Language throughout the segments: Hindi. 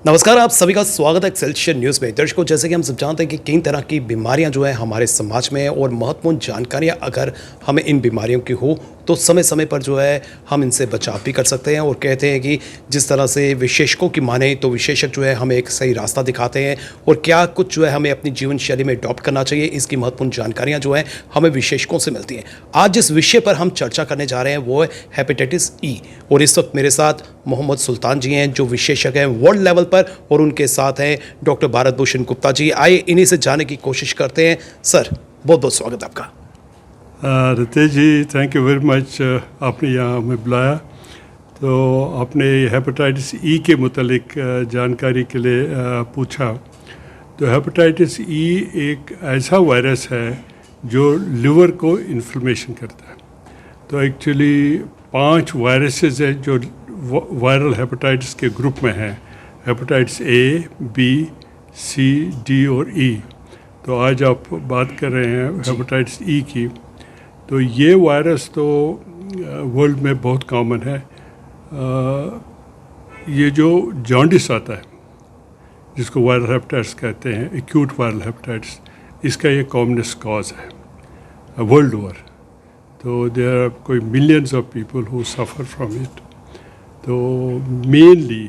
नमस्कार, आप सभी का स्वागत है एक्सेलशियर न्यूज़ में। दर्शकों, जैसे कि हम सब जानते हैं कि कई तरह की बीमारियां जो है हमारे समाज में, और महत्वपूर्ण जानकारियां अगर हमें इन बीमारियों की हो तो समय समय पर जो है हम इनसे बचाव भी कर सकते हैं। और कहते हैं कि जिस तरह से विशेषज्ञों की माने तो विशेषज्ञ जो है हमें एक सही रास्ता दिखाते हैं, और क्या कुछ जो है हमें अपनी जीवन शैली में अडॉप्ट करना चाहिए, इसकी महत्वपूर्ण जानकारियाँ जो हैं हमें विशेषज्ञों से मिलती हैं। आज जिस विषय पर हम चर्चा करने जा रहे हैं वो है हेपेटाइटिस ई, और इस वक्त मेरे साथ मोहम्मद सुल्तान जी हैं जो विशेषज्ञ हैं वर्ल्ड लेवल पर, और उनके साथ हैं डॉक्टर भारत भूषण गुप्ता जी। आइए इन्हीं से जानने की कोशिश करते हैं। सर, बहुत बहुत स्वागत आपका। रितेश जी, थैंक यू वेरी मच, आपने यहाँ हमें बुलाया। तो आपने हेपेटाइटिस ई के मुतालिक जानकारी के लिए पूछा। तो हेपेटाइटिस ई एक ऐसा वायरस है जो लिवर को इन्फ्लेमेशन करता है। तो एक्चुअली 5 वायरसेस हैं जो वायरल हेपेटाइटिस के ग्रुप में हैं, hepatitis A, B, C, D और ई। तो आज आप बात कर रहे हैं हेपेटाइटिस ई की। तो ये वायरस तो वर्ल्ड में बहुत कॉमन है। ये जो जॉन्डिस आता है, जिसको वायरल हेपेटाइटिस कहते हैं, एक्यूट वायरल हेपेटाइटिस, इसका ये कॉमनेस्ट कॉज है वर्ल्ड ओवर। तो देयर आर कोई millions of people who suffer from it. तो मेनली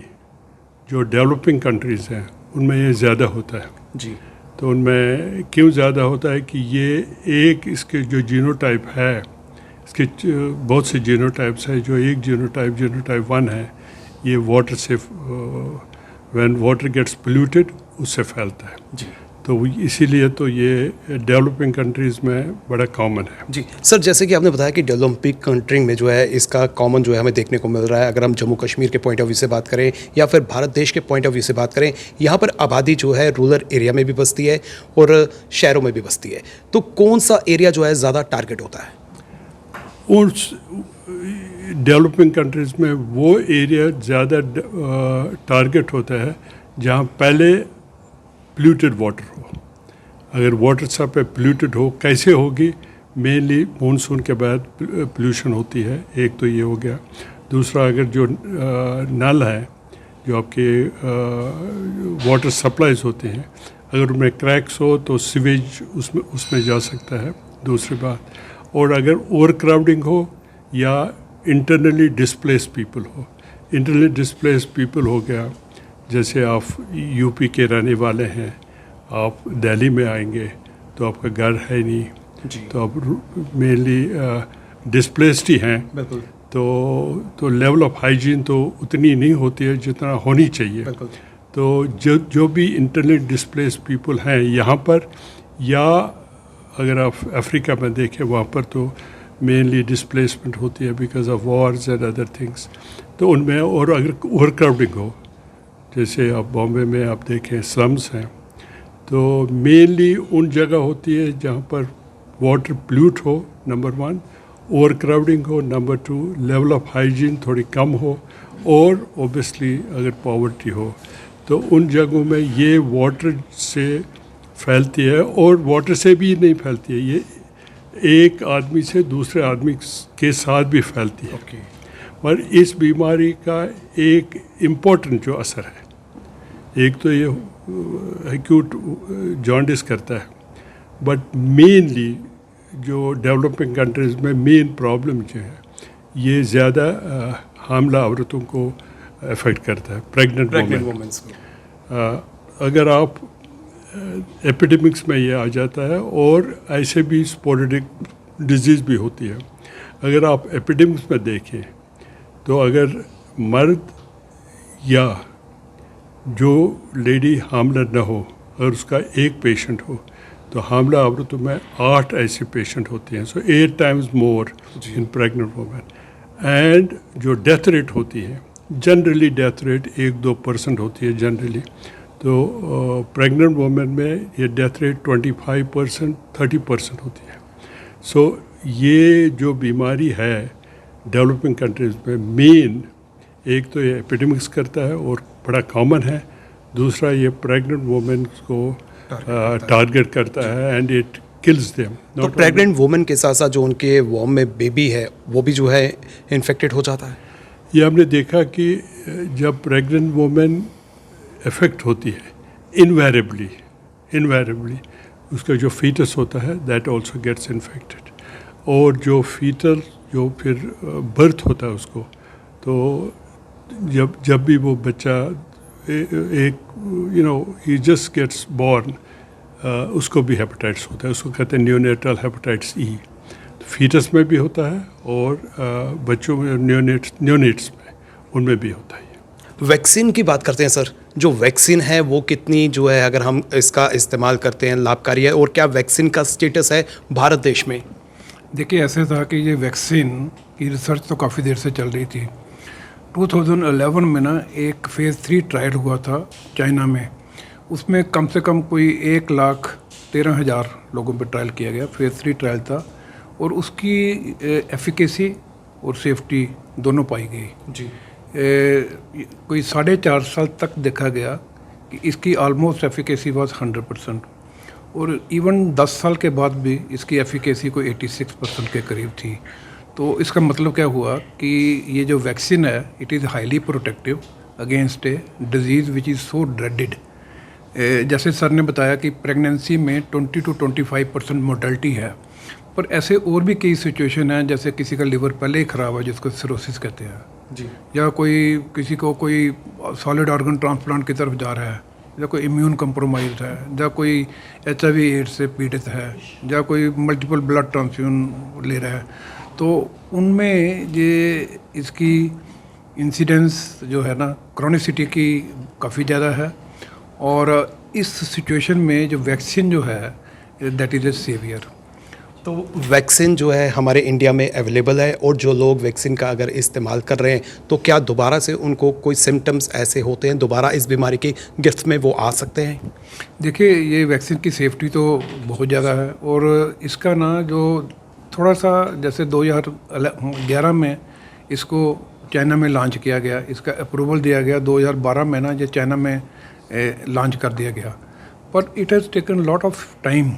जो डेवलपिंग कंट्रीज़ हैं उनमें ये ज़्यादा होता है जी। तो उनमें क्यों ज़्यादा होता है कि ये एक इसके जो जीनोटाइप है, इसके बहुत से जीनोटाइप्स हैं। जो एक जीनोटाइप 1 है, ये वाटर से व्हेन वाटर गेट्स पोल्यूटेड उससे फैलता है जी। तो इसीलिए तो ये डेवलपिंग कंट्रीज़ में बड़ा कॉमन है जी सर, जैसे कि आपने बताया कि डेवलपिंग कंट्री में जो है इसका कॉमन जो है हमें देखने को मिल रहा है। अगर हम जम्मू कश्मीर के पॉइंट ऑफ व्यू से बात करें या फिर भारत देश के पॉइंट ऑफ व्यू से बात करें, यहाँ पर आबादी जो है रूरल एरिया में भी बसती है और शहरों में भी बसती है। तो कौन सा एरिया जो है ज़्यादा टारगेट होता है? उस डेवलपिंग कंट्रीज़ में वो एरिया ज़्यादा टारगेट होता है जहाँ पहले पोल्यूटेड वाटर हो। अगर वाटर सब पे पोल्यूटेड हो, कैसे होगी? मेनली मानसून के बाद पोल्यूशन होती है, एक तो ये हो गया। दूसरा, अगर जो नल है, जो आपके वाटर सप्लाईज होते हैं, अगर उनमें क्रैक्स हो तो सीवेज उसमें जा सकता है, दूसरी बात। और अगर ओवर क्राउडिंग हो या इंटरनली डिस्प्लेस पीपल हो। इंटरनली डिस्प्लेस पीपल हो गया, जैसे आप यूपी के रहने वाले हैं, आप दिल्ली में आएंगे तो आपका घर है नहीं जी। तो आप मेनली डिस्प्लेस्ड ही हैं। बिल्कुल। तो लेवल ऑफ हाइजीन तो उतनी नहीं होती है जितना होनी चाहिए। बिल्कुल। तो जो भी इंटरनली डिस्प्लेस पीपल हैं यहाँ पर, या अगर आप अफ्रीका में देखें वहाँ पर तो मेनली डिस्प्लेसमेंट होती है because of Wars and other things. तो उनमें, और अगर ओवर क्राउडिंग हो, जैसे आप बॉम्बे में आप देखें स्लम्स हैं, तो मेनली उन जगह होती है जहाँ पर वाटर पोल्यूट हो, नंबर 1, ओवर क्राउडिंग हो, नंबर 2, लेवल ऑफ हाइजीन थोड़ी कम हो, और ओबियसली अगर पॉवर्टी हो। तो उन जगहों में ये वाटर से फैलती है, और वाटर से भी नहीं फैलती है, ये एक आदमी से दूसरे आदमी के साथ भी फैलती है। ओके। पर इस बीमारी का एक इम्पोर्टेंट जो असर है, एक तो ये एक्यूट जॉन्डिस करता है, बट मेनली जो डेवलपिंग कंट्रीज़ में मेन प्रॉब्लम जो है, ये ज़्यादा हामला औरतों को अफेक्ट करता है, प्रेग्नेंट वुमेन्स को। अगर आप एपिडेमिक्स में ये आ जाता है, और ऐसे भी स्पोरेडिक डिजीज़ भी होती है। अगर आप एपिडेमिक्स में देखें तो अगर मर्द या जो लेडी हामला न हो, अगर उसका एक पेशेंट हो, तो हामला औरतों में 8 ऐसे पेशेंट होते हैं। सो 8 times more in pregnant women. And जो डेथ रेट होती है, जनरली डेथ रेट 1-2% होती है जनरली। तो प्रेग्नेंट वुमेन में ये डेथ रेट 25%, 30% होती है। सो ये जो बीमारी है डेवलपिंग कंट्रीज़ में, मेन एक तो ये एपिडेमिक्स करता है और बड़ा कॉमन है। दूसरा, ये प्रेग्नेंट वुमेन्स को टारगेट करता है, एंड इट किल्स देम। तो प्रेग्नेंट वुमेन के साथ साथ जो उनके वॉम में बेबी है वो भी जो है इन्फेक्टेड हो जाता है? ये हमने देखा कि जब प्रेग्नेंट वुमेन इफ़ेक्ट होती है इनवेरेबली उसका जो फीटस होता है दैट ऑल्सो गेट्स इन्फेक्टेड। और जो फीटल जो फिर बर्थ होता है उसको, तो जब भी वो बच्चा एक ही जस्ट गेट्स बॉर्न, उसको भी हेपेटाइटिस होता है, उसको कहते हैं न्यूनेटल हेपेटाइटिस ई। फीटस में भी होता है और बच्चों में न्यूनेट्स में उनमें भी होता है। वैक्सीन की बात करते हैं सर, जो वैक्सीन है वो कितनी जो है अगर हम इसका इस्तेमाल करते हैं लाभकारी है, और क्या वैक्सीन का स्टेटस है भारत देश में? देखिए, ऐसे था कि ये वैक्सीन की रिसर्च तो काफ़ी देर से चल रही थी। 2011 में ना एक फ़ेज़ 3 ट्रायल हुआ था चाइना में। उसमें कम से कम कोई 1,13,000 लोगों पे ट्रायल किया गया, फ़ेज़ 3 ट्रायल था, और उसकी एफिकेसी और सेफ्टी दोनों पाई गई जी। कोई 4.5 साल तक देखा गया कि इसकी ऑलमोस्ट एफिकेसी वाज 100%, और इवन 10 साल के बाद भी इसकी एफिकेसी कोई 86% के करीब थी। तो इसका मतलब क्या हुआ कि ये जो वैक्सीन है it is highly protective against A disease which is so dreaded. जैसे सर ने बताया कि प्रेगनेंसी में 20 to 25% मोर्टेलिटी है, पर ऐसे और भी कई सिचुएशन हैं, जैसे किसी का लिवर पहले ही ख़राब है जिसको सिरोसिस कहते हैं जी। या किसी को कोई सॉलिड ऑर्गन ट्रांसप्लांट की तरफ जा रहा है, या कोई इम्यून कंप्रोमाइज है, या कोई HIV एड्स से पीड़ित है, या कोई मल्टीपल ब्लड ट्रांसफ्यूजन ले रहा है, तो उनमें ये इसकी इंसिडेंस जो है ना क्रॉनिसिटी की काफ़ी ज़्यादा है। और इस सिचुएशन में जो वैक्सीन जो है दैट इज़ ए सेवियर। तो वैक्सीन जो है हमारे इंडिया में अवेलेबल है, और जो लोग वैक्सीन का अगर इस्तेमाल कर रहे हैं तो क्या दोबारा से उनको कोई सिम्टम्स ऐसे होते हैं, दोबारा इस बीमारी की गिरफ्त में वो आ सकते हैं? देखिए, ये वैक्सीन की सेफ्टी तो बहुत ज़्यादा है, और इसका ना जो थोड़ा सा जैसे 2011 में इसको चाइना में लॉन्च किया गया, इसका अप्रूवल दिया गया, 2012 में ना ये चाइना में लॉन्च कर दिया गया, but it has taken lot of time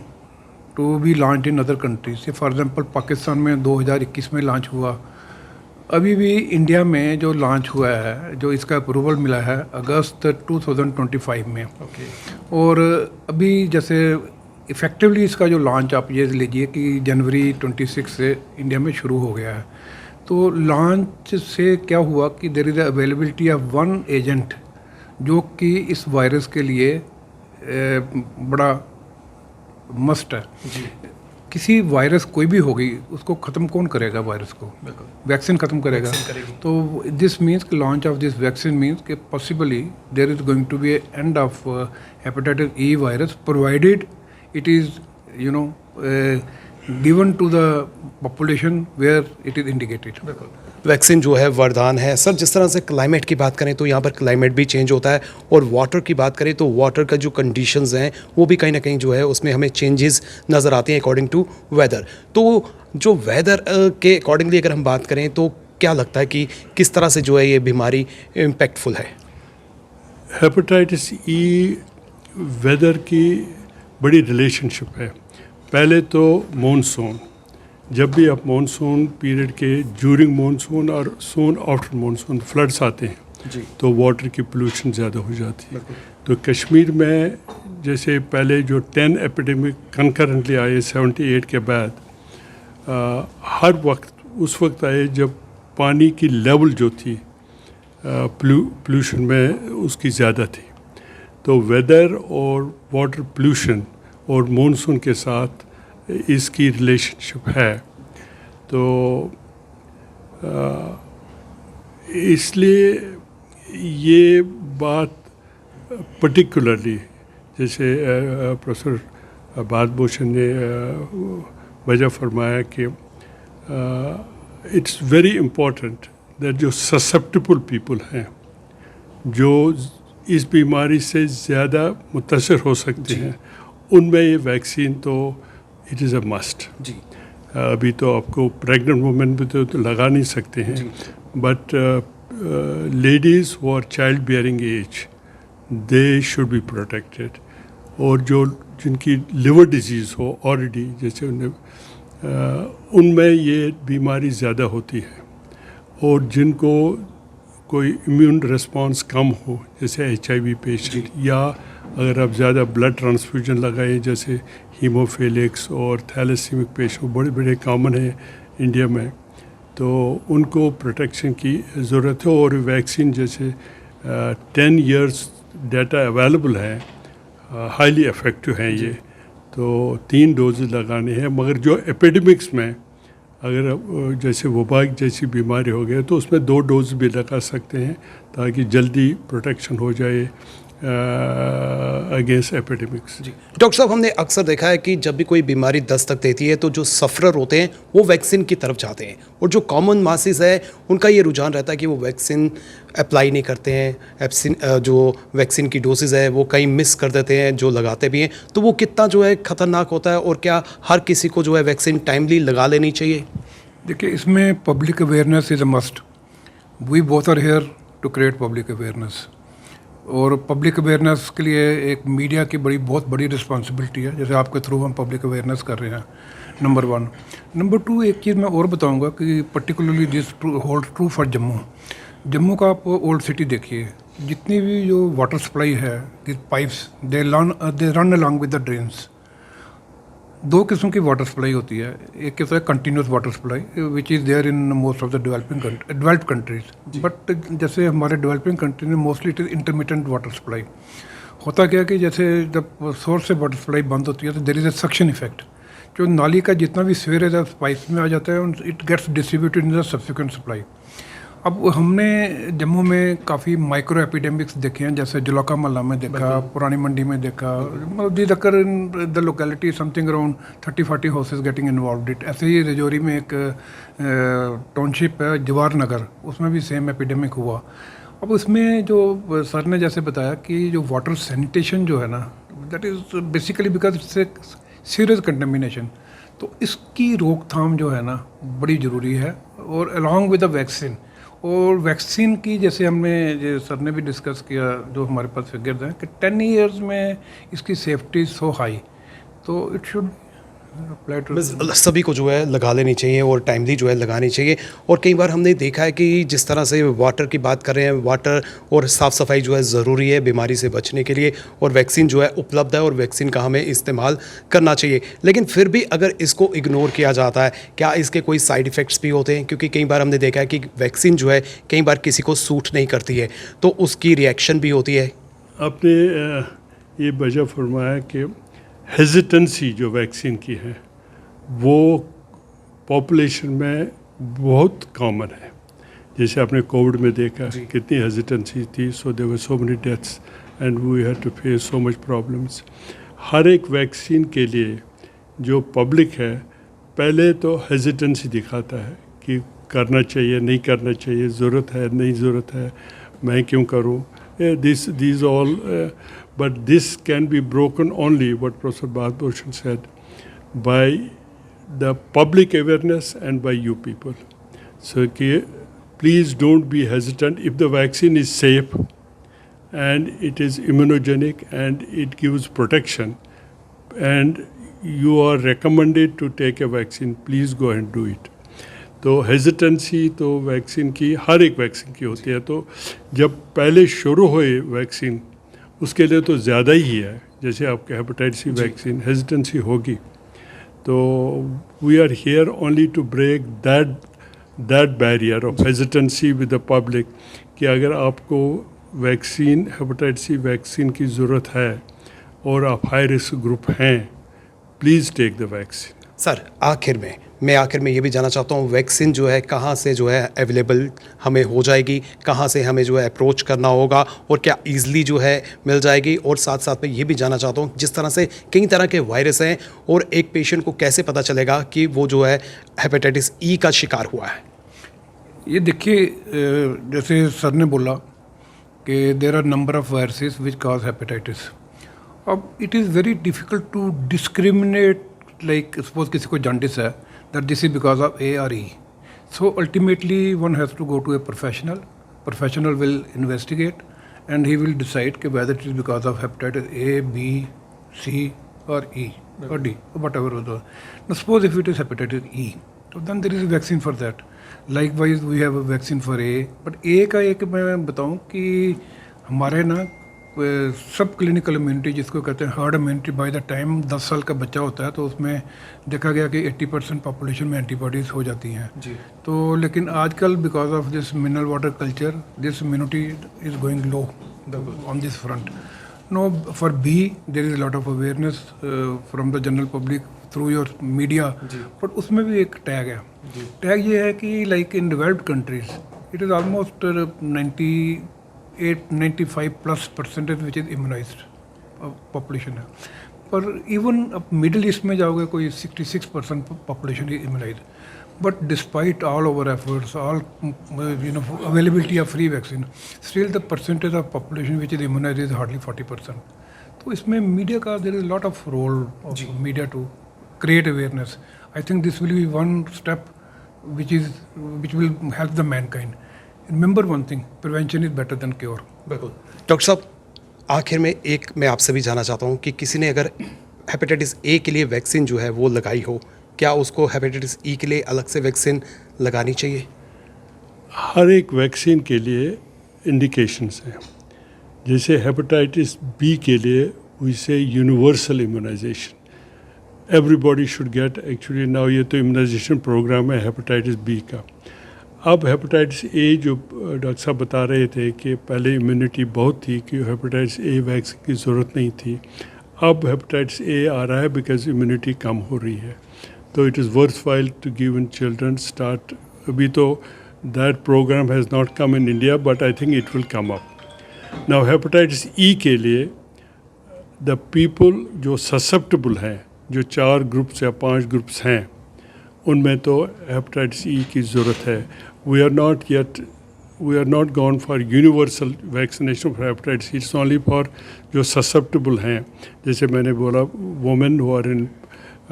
to be launch in other countries. For example Pakistan में 2021 में लॉन्च हुआ, अभी भी इंडिया में जो लॉन्च हुआ है, जो इसका अप्रूवल मिला है अगस्त 2025 में। और अभी जैसे इफ़ेक्टिवली इसका जो लॉन्च आप ये लीजिए कि जनवरी 26 से इंडिया में शुरू हो गया है। तो लॉन्च से क्या हुआ कि there is availability of one agent जो कि इस वायरस के लिए बड़ा मस्ट है। किसी वायरस कोई भी होगी उसको ख़त्म कौन करेगा? वायरस को वैक्सीन ख़त्म करेगा। तो this means launch of this vaccine means कि possibly there is going to be a end of hepatitis E virus, provided it is given to the population where it is indicated। Vaccine जो है वरदान है सर। जिस तरह से क्लाइमेट की बात करें तो यहाँ पर क्लाइमेट भी चेंज होता है, और वाटर की बात करें तो वाटर का जो कंडीशंस हैं वो भी कहीं ना कहीं जो है उसमें हमें चेंजेस नज़र आते हैं अकॉर्डिंग टू वेदर। तो जो वेदर के अकॉर्डिंगली अगर हम बात करें तो क्या लगता है कि किस तरह से जो है ये बीमारी इम्पैक्टफुल है? हेपेटाइटिस ई वेदर की बड़ी रिलेशनशिप है। पहले तो मॉनसून, जब भी आप मॉनसून पीरियड के ड्यूरिंग मॉनसून और सून आफ्टर मॉनसून फ्लड्स आते हैं जी। तो वाटर की पोल्यूशन ज़्यादा हो जाती है। तो कश्मीर में जैसे पहले जो 10 एपिडेमिक कंकरेंटली आए 78 के बाद, हर वक्त उस वक्त आए जब पानी की लेवल जो थी पोल्यूशन में उसकी ज़्यादा थी। तो वेदर और वाटर पोल्यूशन और मॉनसून के साथ इसकी रिलेशनशिप है। तो इसलिए ये बात पर्टिकुलरली जैसे प्रोफेसर भारत भूषण ने वजह फरमाया कि इट्स वेरी इम्पोर्टेंट दैट जो ससेप्टेबल पीपल हैं, जो इस बीमारी से ज़्यादा मुतासर हो सकते हैं, उनमें ये वैक्सीन तो इट इज़ अ मस्ट जी। अभी तो आपको प्रेग्नेंट वुमेन भी तो लगा नहीं सकते हैं, but ladies who are child bearing age they should be protected. और जो जिनकी लिवर डिजीज़ हो ऑलरेडी, जैसे उनमें ये बीमारी ज़्यादा होती है, और जिनको कोई इम्यून रिस्पांस कम हो, जैसे HIV पेशेंट, या अगर आप ज़्यादा ब्लड ट्रांसफ्यूजन लगाएं जैसे हीमोफिलिक्स और थैलेसीमिक पेशेंट बड़े बड़े कॉमन हैं इंडिया में, तो उनको प्रोटेक्शन की ज़रूरत है। और वैक्सीन जैसे 10 इयर्स डाटा अवेलेबल है, हाईली इफ़ेक्टिव हैं ये, तो 3 डोज लगाने हैं। मगर जो एपिडेमिक्स में अगर जैसे वबा जैसी बीमारी हो गई तो उसमें 2 डोज भी लगा सकते हैं ताकि जल्दी प्रोटेक्शन हो जाए अगेंस्ट एपिडेमिक्स। जी डॉक्टर साहब, हमने अक्सर देखा है कि जब भी कोई बीमारी दस्तक देती है तो जो सफ़रर होते हैं वो वैक्सीन की तरफ जाते हैं, और जो कॉमन मासेस है उनका ये रुझान रहता है कि वो वैक्सीन अप्लाई नहीं करते हैं, जो वैक्सीन की डोसेज है वो कहीं मिस कर देते हैं जो लगाते भी हैं। तो वो कितना जो है ख़तरनाक होता है, और क्या हर किसी को जो है वैक्सीन टाइमली लगा लेनी चाहिए? देखिए, इसमें public awareness is a must. We both are here to create public awareness, और पब्लिक अवेयरनेस के लिए एक मीडिया की बहुत बड़ी रिस्पॉन्सिबिलिटी है, जैसे आपके थ्रू हम पब्लिक अवेयरनेस कर रहे हैं, नंबर 1। नंबर 2, एक चीज़ मैं और बताऊंगा कि particularly this hold true for Jammu. Jammu का आप ओल्ड सिटी देखिए, जितनी भी जो वाटर सप्लाई है, this pipes they run along with the drains. 2 किस्म की वाटर सप्लाई होती है, एक होता है continuous water supply which is there in most of the developed countries, but जैसे हमारे डेवलपिंग कंट्री में mostly it is intermittent water supply. होता क्या है कि जैसे जब सोर्स से वाटर सप्लाई बंद होती है तो there is a suction effect, जो नाली का जितना भी सीवरेज है पाइप में आ जाता है, it gets distributed in the subsequent supply. अब हमने जम्मू में काफ़ी माइक्रो एपिडेमिक्स देखे हैं, जैसे जुलाका महल्ला में देखा, पुरानी मंडी में देखा, मतलब दी दक्कर in the locality something around 30-40 houses getting involved it. ऐसे ही रजौरी में एक टाउनशिप है जवाहर नगर, उसमें भी सेम एपिडेमिक हुआ। अब उसमें जो सर ने जैसे बताया कि जो वाटर सैनिटेशन जो है ना, that is basically because it's a serious contamination, तो इसकी रोकथाम जो है ना बड़ी ज़रूरी है, और अलॉन्ग विद द वैक्सीन। और वैक्सीन की जैसे हमने सर ने भी डिस्कस किया, जो हमारे पास फिगर्स हैं कि 10 इयर्स में इसकी सेफ्टी सो हाई, तो इट शुड अप्लाई टू सभी को जो है लगा लेनी चाहिए, और टाइमली जो है लगानी चाहिए। और कई बार हमने देखा है कि जिस तरह से वाटर की बात कर रहे हैं, वाटर और साफ़ सफाई जो है ज़रूरी है बीमारी से बचने के लिए, और वैक्सीन जो है उपलब्ध है और वैक्सीन का हमें इस्तेमाल करना चाहिए। लेकिन फिर भी अगर इसको इग्नोर किया जाता है, क्या इसके कोई साइड इफ़ेक्ट्स भी होते हैं? क्योंकि कई बार हमने देखा है कि वैक्सीन जो है कई बार किसी को सूट नहीं करती है, तो उसकी रिएक्शन भी होती है। आपने ये वजह फरमाया कि हेजिटेंसी जो वैक्सीन की है वो पॉपुलेशन में बहुत कॉमन है। जैसे आपने कोविड में देखा कितनी हेजिटेंसी थी, so there were so many deaths and we had to face so much problems. हर एक वैक्सीन के लिए जो पब्लिक है पहले तो हेजिटेंसी दिखाता है कि करना चाहिए नहीं करना चाहिए, ज़रूरत है नहीं ज़रूरत है, मैं क्यों करूँ, these all but this can be broken only, what Professor Bharat said, by the public awareness and by you people. So please don't be hesitant. If the vaccine is safe and it is immunogenic and it gives protection and you are recommended to take a vaccine, please go and do it. तो हेजिटेंसी तो वैक्सीन की हर एक वैक्सीन की होती है, तो जब पहले शुरू हुए वैक्सीन उसके लिए तो ज़्यादा ही है। जैसे आपके हेपेटाइटिस सी वैक्सीन हेजिटेंसी होगी, तो we are here only to break that barrier of hesitancy with the public, कि अगर आपको वैक्सीन हेपेटाइटिस सी वैक्सीन की ज़रूरत है और आप हाई रिस्क ग्रुप हैं, please take the vaccine. Sir मैं आखिर में ये भी जानना चाहता हूँ, वैक्सीन जो है कहाँ से जो है अवेलेबल हमें हो जाएगी, कहाँ से हमें जो है अप्रोच करना होगा, और क्या ईज़िली जो है मिल जाएगी? और साथ साथ में ये भी जानना चाहता हूँ, जिस तरह से कई तरह के वायरस हैं, और एक पेशेंट को कैसे पता चलेगा कि वो जो है हेपेटाइटिस ई का शिकार हुआ है? ये देखिए, जैसे सर ने बोला कि there are number of viruses which cause hepatitis. अब it is very difficult to discriminate, like suppose किसी को जॉन्डिस है, that this is because of A or E. So ultimately one has to go to a professional. Professional will investigate and he will decide whether it is because of hepatitis A, B, C or E or D or whatever. Now suppose if it is hepatitis E, so then there is a vaccine for that. Likewise we have vaccine for A, but A का एक मैं बताऊं कि हमारे ना सब क्लिनिकल इम्यूनिटी जिसको कहते हैं herd immunity, by the time 10 साल का बच्चा होता है तो उसमें देखा गया कि 80% पॉपुलेशन में एंटीबॉडीज़ हो जाती हैं जी। तो लेकिन आजकल because of this mineral water culture this immunity is going low on this front. No, for B there is lot of awareness from the general public through your media, but उसमें भी एक टैग है. टैग ये है कि like in developed countries it is almost 95% which is immunised population है. पर इवन अब मिडिल ईस्ट में जाओगे कोई 66% population is immunised. But despite all over efforts, all availability of free vaccine, still the percentage of population which is immunised is hardly 40%. तो इसमें मीडिया का there is lot of role of media to create awareness. I think this will be one step which will help the mankind. Remember one thing, prevention is better than cure. बिल्कुल. डॉक्टर साहब, आखिर में एक मैं आपसे भी जानना चाहता हूँ कि किसी ने अगर हेपेटाइटिस ए के लिए वैक्सीन जो है वो लगाई हो, क्या उसको हेपेटाइटिस ई के लिए अलग से वैक्सीन लगानी चाहिए? हर एक वैक्सीन के लिए इंडिकेशंस हैं. जैसे हेपेटाइटिस बी के लिए we say universal immunisation, everybody should get. Actually now ये तो इम्यूनाइजेशन प्रोग्राम है हेपेटाइटिस बी का. अब हेपेटाइटिस ए जो डॉक्टर साहब बता रहे थे कि पहले इम्यूनिटी बहुत थी कि हेपेटाइटिस ए वैक्सीन की ज़रूरत नहीं थी. अब हेपेटाइटिस ए आ रहा है बिकॉज इम्यूनिटी कम हो रही है. तो it is worth while to give in children start. अभी तो that programme has not come in India but I think it will come up. Now hepatitis E के लिए द पीपल जो ससेप्टेबल हैं, जो 4 ग्रुप्स या 5 ग्रुप्स हैं, उनमें तो हेपेटाइटिस ई की ज़रूरत है. We are not gone for universal vaccination for hepatitis. It's only for जो ससेप्टेबल हैं, जैसे मैंने बोला women who are in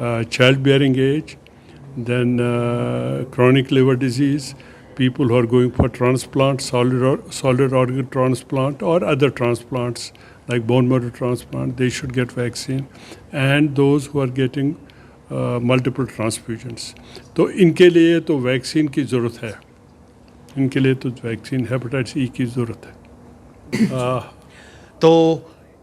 child bearing age, then chronic liver disease, people who are going for transplant, solid organ transplant or other transplants like bone marrow transplant, they should get vaccine, and those who are getting multiple transfusions. तो इनके लिए तो वैक्सीन की ज़रूरत है. इनके लिए तो वैक्सीन हेपेटाइटिस ई की ज़रूरत है. तो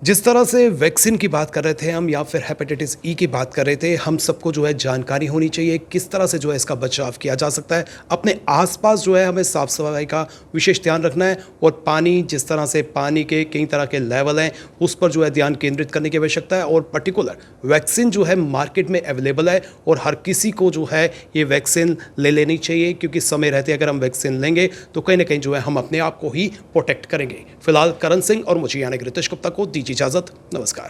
जिस तरह से वैक्सीन की बात कर रहे थे हम, या फिर हेपेटाइटिस ई की बात कर रहे थे, हम सबको जो है जानकारी होनी चाहिए किस तरह से जो है इसका बचाव किया जा सकता है. अपने आसपास जो है हमें साफ़ सफाई का विशेष ध्यान रखना है, और पानी, जिस तरह से पानी के कई तरह के लेवल हैं, उस पर जो है ध्यान केंद्रित करने की आवश्यकता है. और पर्टिकुलर वैक्सीन जो है मार्केट में अवेलेबल है और हर किसी को जो है ये वैक्सीन ले लेनी चाहिए, क्योंकि समय रहते अगर हम वैक्सीन लेंगे तो कहीं ना कहीं जो है हम अपने आप को ही प्रोटेक्ट करेंगे. फिलहाल करण सिंह और मुझे यानी रितेश गुप्ता को दीजिए इजाज़त. नमस्कार.